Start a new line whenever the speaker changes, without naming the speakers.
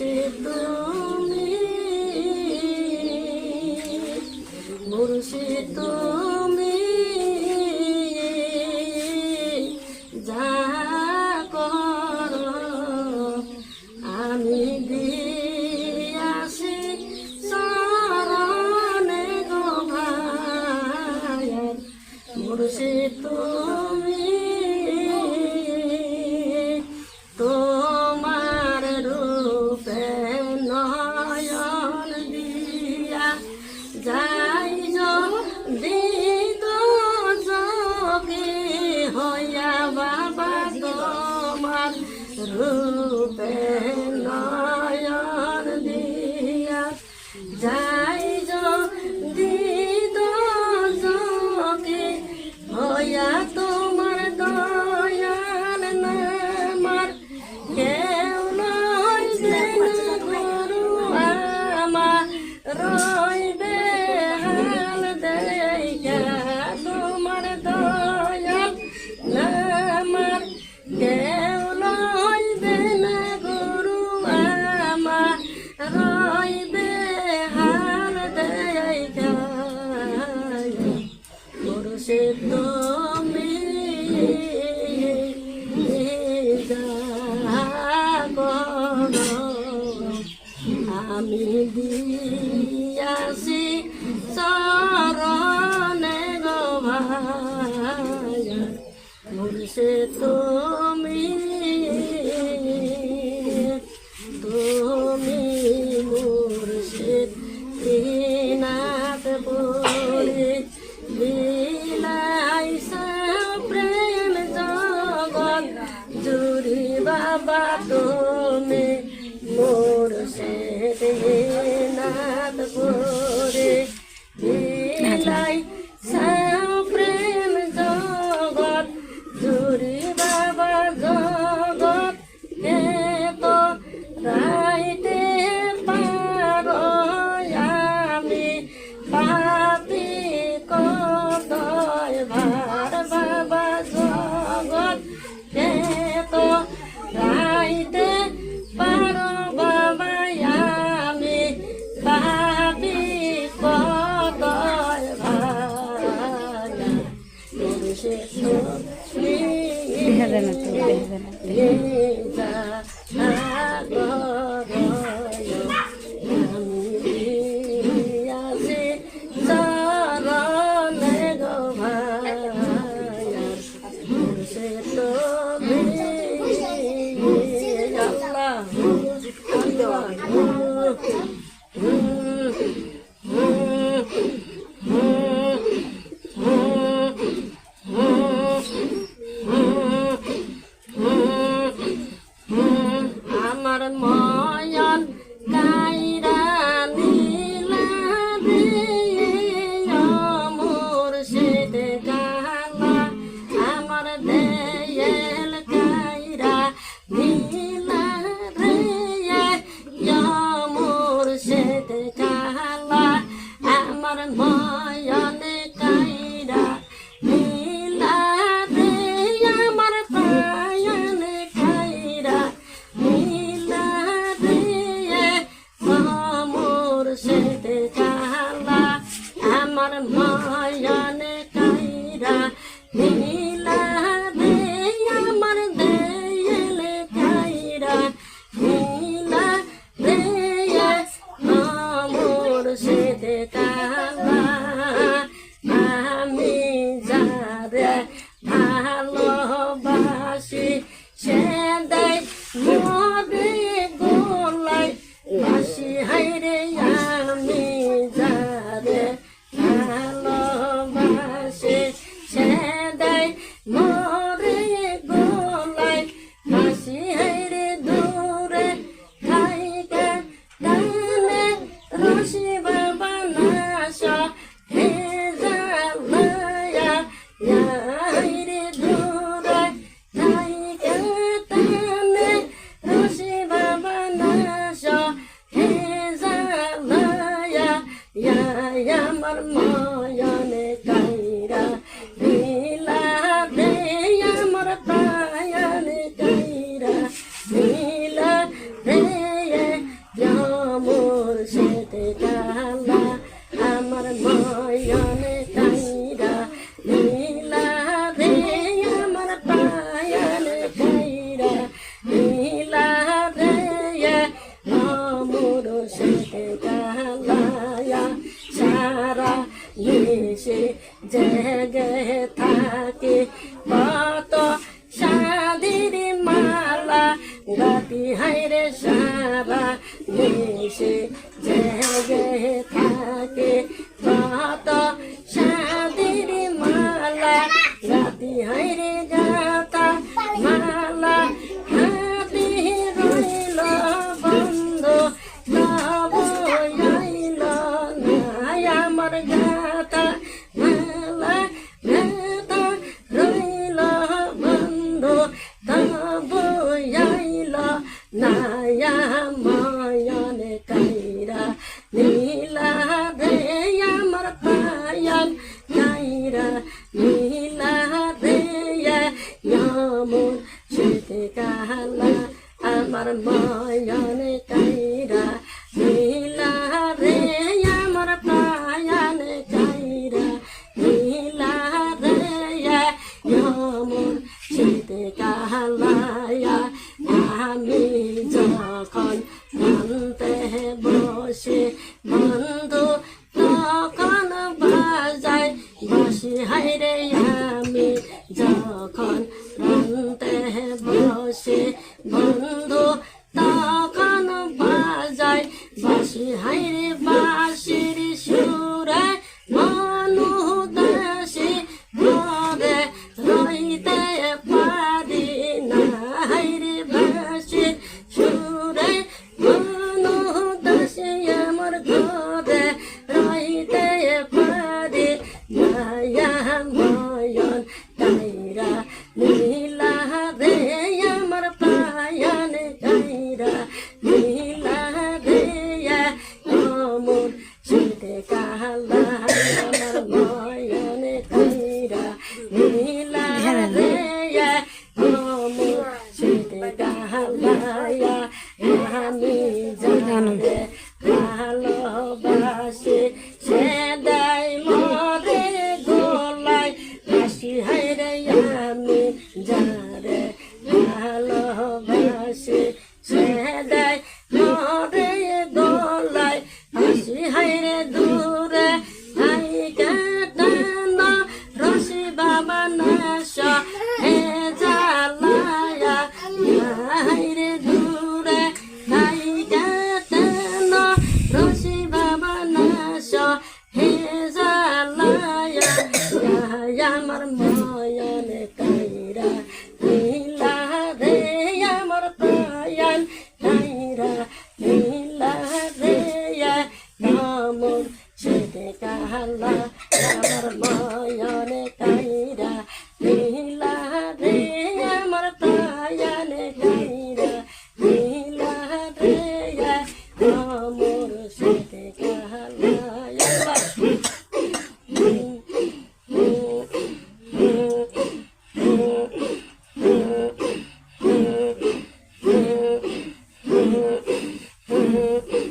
মুর্শিদ তুমি, মুর্শিদ তুমি যা করো আমি দিয়াছি শরণে গো ভাই। মুর্শিদ তুমি তোমার রূপে নয়ন দিয়া যাই দিত যোগে হইয়া বাবা তোমার রূপে নয়ন দিয়া যাই দিত যোগে হইয়া তোমার দয়াল নামার কেউ নয় গুরু আমার রইবে হাল দেখা তোমার দয়াল নামার কেউ লইবে না গুরু আমার রইবে হাল দেখা। মুর্শিদ তুমি আমি দিয়াছি শরণে গো ভাই। মুর্শিদ তুমি, তুমি মুর্শিদ নাথ পুরি বিলাইছা প্রেম জগৎ জুড়ি বাবা তুমি মুর্শিদ নাথ পুরি বিলাইছা প্রেম জগৎ জুড়ি বাবা জগৎ কে তো রাইতে পারো আমি পাপি কতয় ভার বাবা জগৎ কে তো রাইতে পারো বাবা আমি পাপি কতয় ভার। আমার ময়ন কাইরা নীলা দিয়া মুর্শিদ কালা আমার দেয়েল কাইরা নীলা দিয়া মুর্শিদ কালা আমার ময়ন কাইরা নীলা দিয়া আমার পায়ন কাইরা নীলা দিয়ে মুর্শিদ কালা আমার ময়ন কাইরা নীলা দিয়ে আমার দেয়েল কাইরা নীলা দিয়ে মুর্শিদ কালা আমি যারে ভালোবাসি সে দেয় মরে গোলাই বাসি হাইরে আমি যারে ভালোবাসি সে দেয় মরে গোলাই বাসি হাইরে দূরে খাইকা গানে রসি বাবা নাশা হে জালায়া হাইরে দূরে খাইকা গানে রসি বাবা নাশা হে জালায়া আমার ময়নে কাইরা নীলা দে আমার পায়নে কাইরা নীলা দে জেগে থাকি কত সাদির মালা গাতি হাইরে সারা দেশে জেগে থাকি কত সাদির মালা গাতি হাইরে গাতা মালা হাতি রইল বন্ধ তব আইল নাই আমার গাতা মালা গাতা রইল বন্ধ তব আইল নাই ময়নে কাইরা নীলা রে আমার পায়াল কাইরা নীলা রে আমর সেতে কালা আমার ময়নে কাইরা নীলা রে আমার পায়াল কাইরা নীলা রে আমর সেতে কালায়া আমি যখন কানতে বসে বন্ধু তখন বাজায় বসি হাইরে আমি যখন কানতে বসে বন্ধু তখন বাজায় বসি হাইরে বাঁশির সুরে মনু দাসী ঘরে রইতে পারি না হাইরে বাঁশির সুরে মনু দাসী আমার ঘরে রইতে পারি না ময়ন কাইরা নীলা রে আমার পায়ান কাইরা নীলা রে আমর সেতে কালা আমার ময়ন কাইরা নীলা রে আমর সেতে কালায়া আমি জানে ভালোবাসি সে দেয় মরে গোলায় হাসি হাইরে আমি যারে ভালোবাসি সে দেয় মরে গোলায় হাসি হাইরে দূরে হাই কাটান রসি বাবা নাশ হে জালায়া হাইরে দূরে হাই কাটান রসি বাবা নাশ হে জালায়া আমার ময়নে কাইরা নীলা রে আমার পায়ান কাইরা নীলা রে আমর সেতে কালা আমার ময়নে কাইরা নীলা রে আমার পায়ান কাইরা নীলা রে আমর সেতে কালা Mm-hmm.